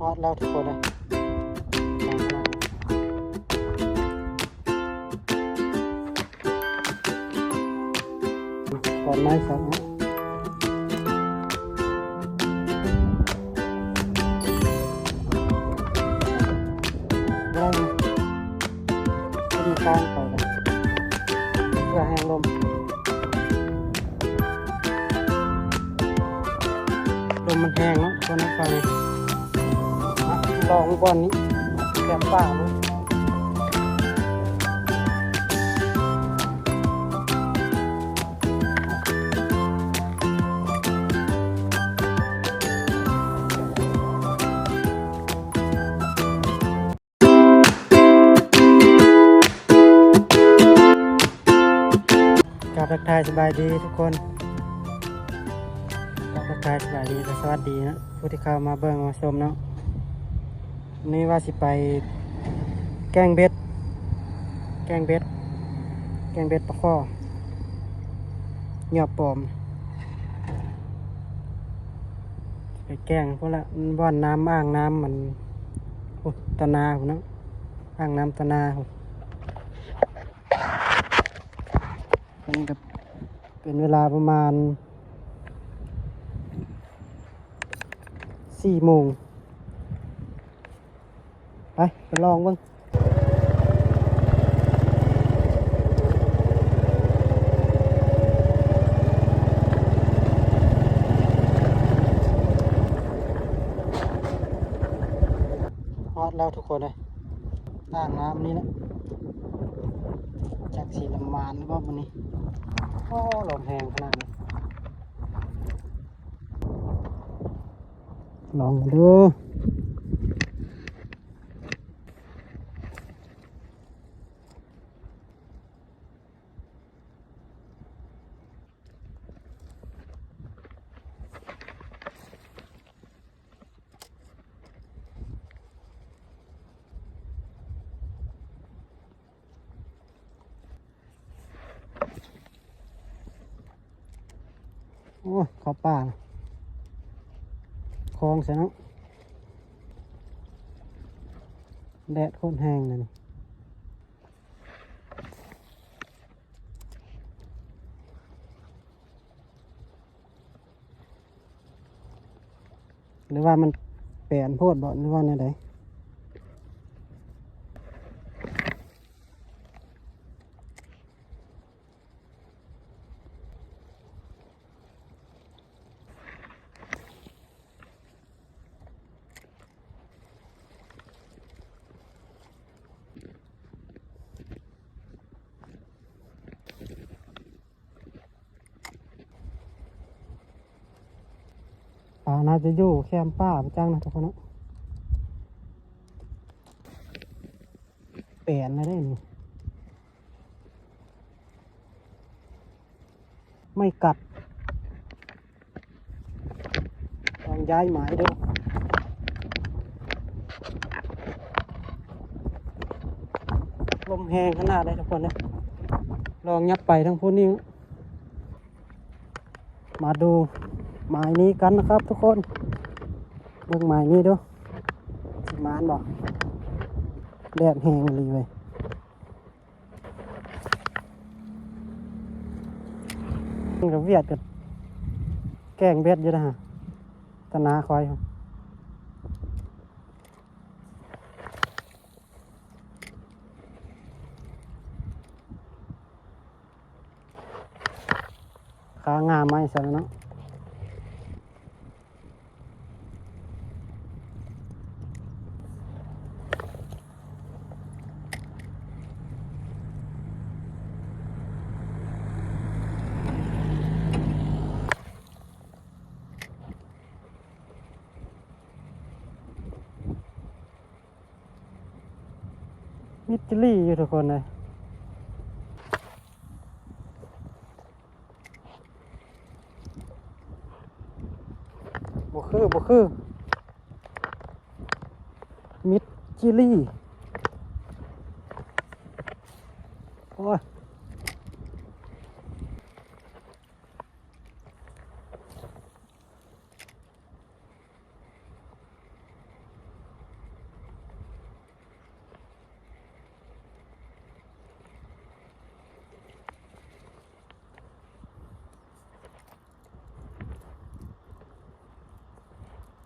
ฮอตแล้วทุกคนเลยก่อนไม้สองได้ไหมมีการปล่อยเลยเพื่อแห้งลมมันแห้งเนาะตัวนี้ฟังเลยลองก่อนนี้แกมป่าเลยกับทักทายสบายดีทุกคนกับทักทายสบายดีและสวัสดีนะผู้ที่เข้ามาเบิ่งมาชมเนาะนี่ว่าสิไปแกงเบ็ดปลาข้อเหยาะปอมไปแกงพวกละบ่อนน้ำอ่างน้ำมันตะนาผมเนาะอ่างน้ำตะนาเป็นเวลาประมาณ4 โมงไปลองบ้างฮอตแล้วทุกคนเลยอ่างน้ำนี้นะจากสีลำมานหรือว่าวันนี้โอ้ลมแห้งขนาดนี้ลองดูโอ้เข้าป่าคลองเสียเนาะแดดโคตรแห้งเลยนี่หรือว่ามันแปลนโพดบ่หรือว่าเนี่ยไดป่าน่าจะอยู่แคมป์ป่าประจังนะทุกคนเนาะแปลนไม่ได้นี่ไม่กัดลองย้ายหมายดูลมแห้งขนาดเลยทุกคนเลยลองยับไปทั้งพวกนี้มาดูหมายนี้กันนะครับทุกคนเบิ่งหมายนี้ดูสิมานบอกแดดแห้งเลยเว้ยมันกับเวียดกับแกงเบ็ดอยู่นะฮะตะนาคอยขางามไหมสันเนาะมิตรลี่อยู่ทุกคนเลยบ่คือมิตรจิลี่โอ้ย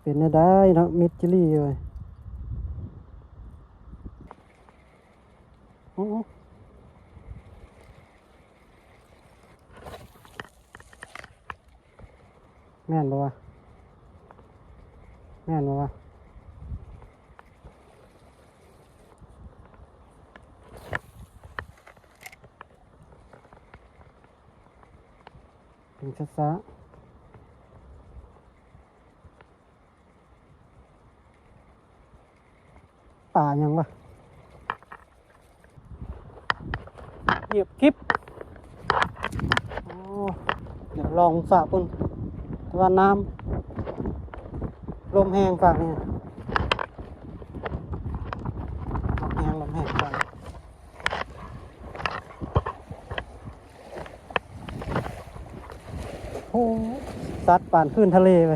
เป็นได้เนาะมิดจิลี่เลยโอ้แม่นบ่วะแม่นบ่วะถึงช้าๆป่ายังวะเหยียบคลิปโอ้เดี๋ยวลองฝากคุณแต่ว่าน้ำลมแห้งฝากเนี่ยลมแห้งฝากโอ้ซัดป่านขึ้นทะเลไป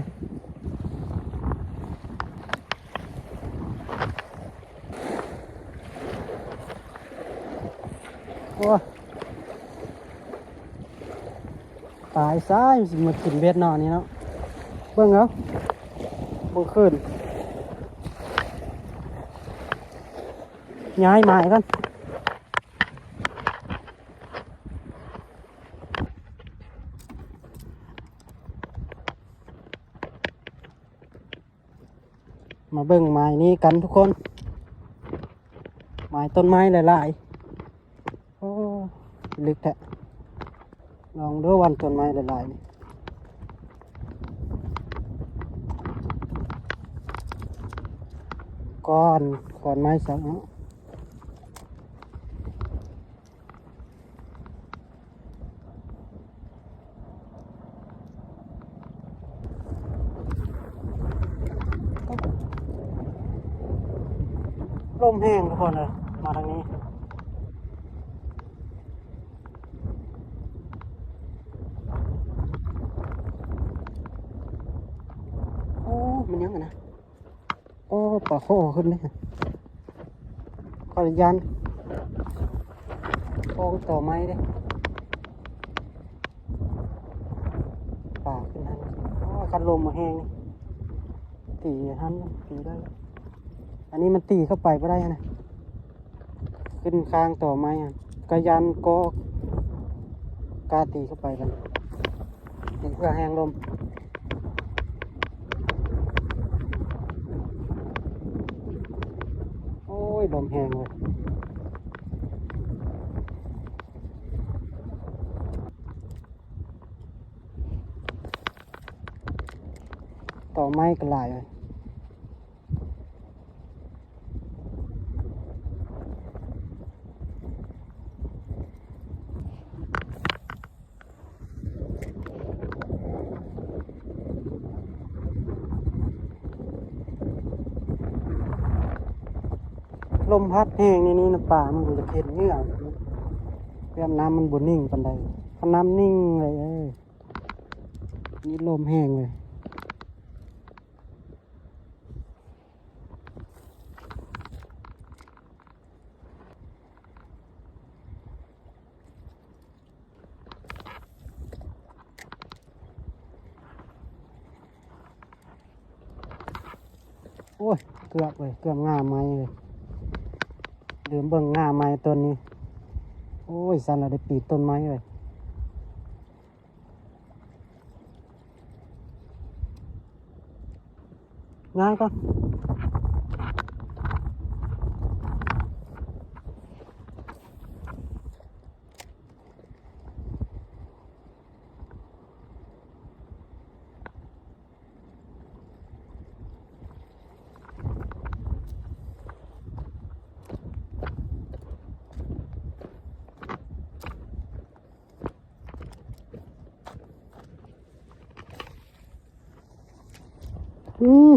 โอ้ตายซ้ายสิมาขึ้นเบ็ดนอนนี่เนาะเบิ่งเอาเบิ่งขึ้นย้ายไม้กันมาเบิ่งไม้นี้กันทุกคนไม้ต้นไม้หลายๆโอ้ลึกแท้ลองดูวันต้นไม้หลายๆนี่ก้อนไม้สักเนาะลมแห้งทุกคนเลยมาทางนี้โอ้มันยังไงนะโอ้ปลาโคขึ้นเลยขออนุญาตโค้งต่อไม้เด้ป่าขึ้นหันโอ้คันลมมาแห้งตีหันตีได้อันนี้มันตีเข้าไปไม่ได้นะขึ้นค้างต่อไม้กระยันก็กาตีเข้าไปกันนี่เพื่อแห้งลมโอ้ยลมแห้งเลยต่อไม้ก็หลายเลยลมพัดแห้งนี่นะป่ามันจะเห็นเงื่อนเพื่อน้ำมันบุนิ่งปันใดถ้าน้ำนิ่งเลยนี่ลมแห้งเลยโอ้ยเกือบเลยเกือบง่าไม้เลยลืมเบิ่งง่าไม้ต้นนี้โอ้ยสันเราได้ปีนต้นไม้เลยง่ายก็อืม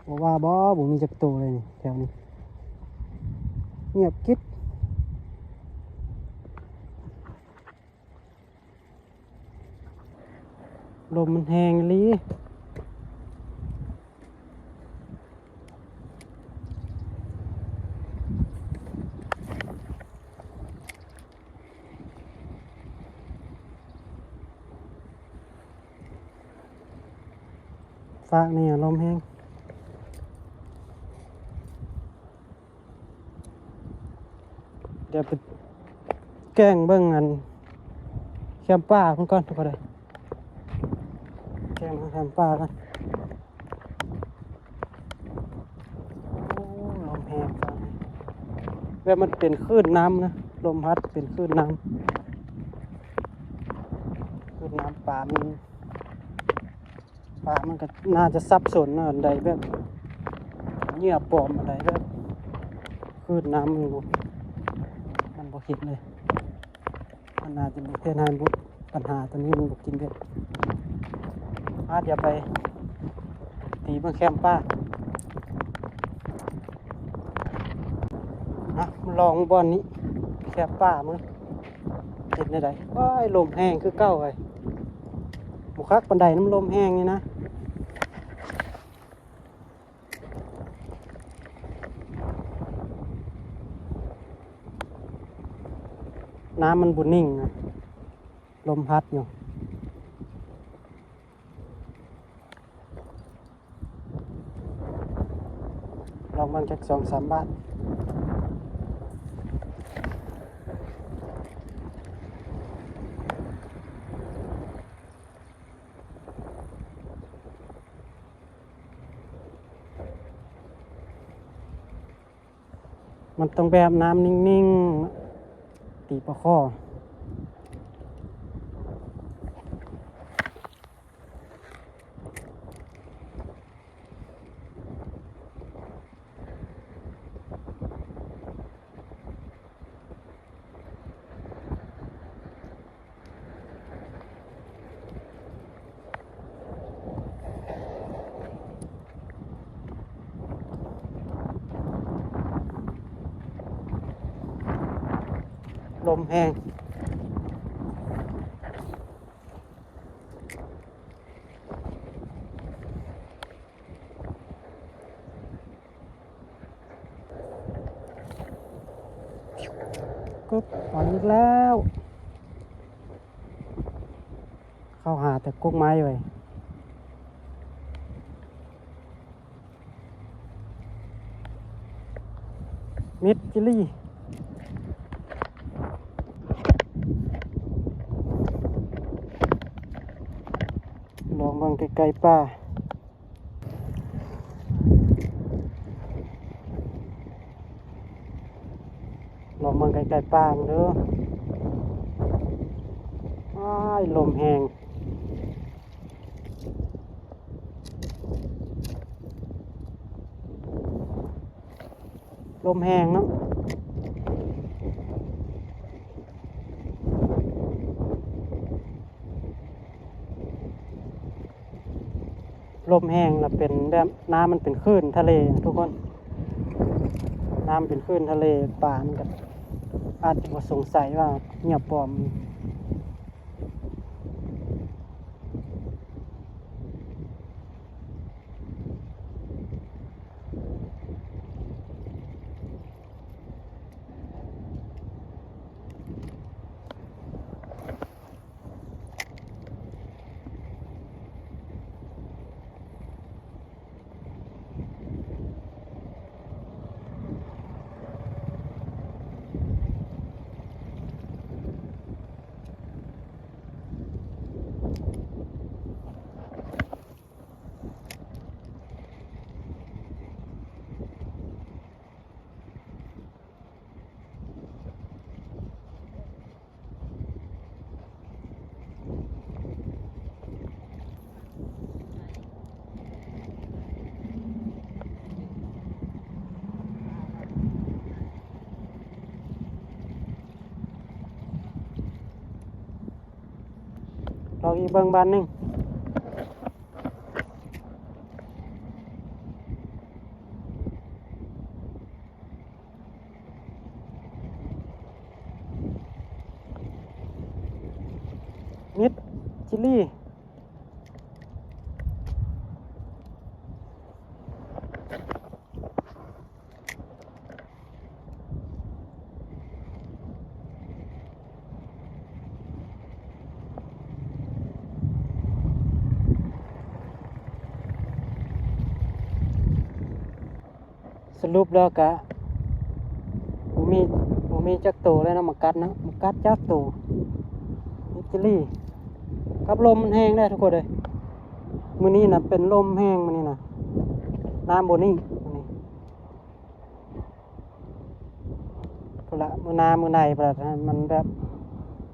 บอกว่าบ่มีจักตัวเลยนี่แถวนี้เงียบกิ๊บลมมันแห้งลีฝากนี่ลมแห้งเดี๋ยวไปแกล้งเบิ่งอันแคมป้าเพิ่นก่อนทุกคนเลยแกล้งแคมป้ากันโอ้ลมแห้งฟังแบบมันเป็นคลื่นน้ำนะลมพัดเป็นคลื่นน้ำป่ามันก็น่าจะซับซ้อนอันใดแบบเหยื่อปลอมอะไรแบบคลื่นน้ำมันบ่เห็นเลยมันน่าจะเป็นปัญหาตัวนี้มันบ่กินเบ็ดเดี๋ยวไปตีเบิ่งแคมป้ามาลองบอลนี้แคมป้ามึงเห็นได้ว้ายลมแห้งคือเก้าเลยบุคักปันไดน้ำลมแห้งนี่นะน้ำมันบุนิ่งนะลมพัดอยู่ลองบางจาก2-3 บาทมันต้องแบบน้ำนิ่งๆตีปลาข้อลมแห้งก็ปล่อยอีกแล้วเข้าหาแต่กุ้งไม้ไว้มิดจิลี่ลองบางไกลๆป่าลองบางไกลๆป่าเด้อลมแห้งลมแห้งเนาะลมแห้งแล้วเป็นแบบน้ำมันเป็นคลื่นทะเลทุกคนน้ำเป็นคลื่นทะเลป่ามันก็อาจจะสงสัยว่าเหยื่อปลอมลองอีกเบิ่งบานหนึ่ง มิดชิลลี่สรุปแล้วกะบ่มีจักโตเลยนะมากัดนะมากัดจักโตมิดชิลลี่กับลมมันแห้งได้ทุกคนเลยมื้อนี้น่ะเป็นลมแห้งมื้อนี้น่ะน้ำบ่นิ่งมื้อนี้พุ่นละมื้อหน้ามื้อในพุ่นละมันแบบ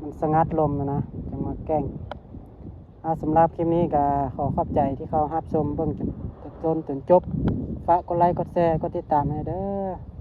มันสงัดลมนะจังมาแกล้งสำหรับคลิปนี้ก็ขอขอบใจที่เขารับชมเบิ่งจนจบฝากกดไลค์กดแชร์กดติดตามให้เด้อ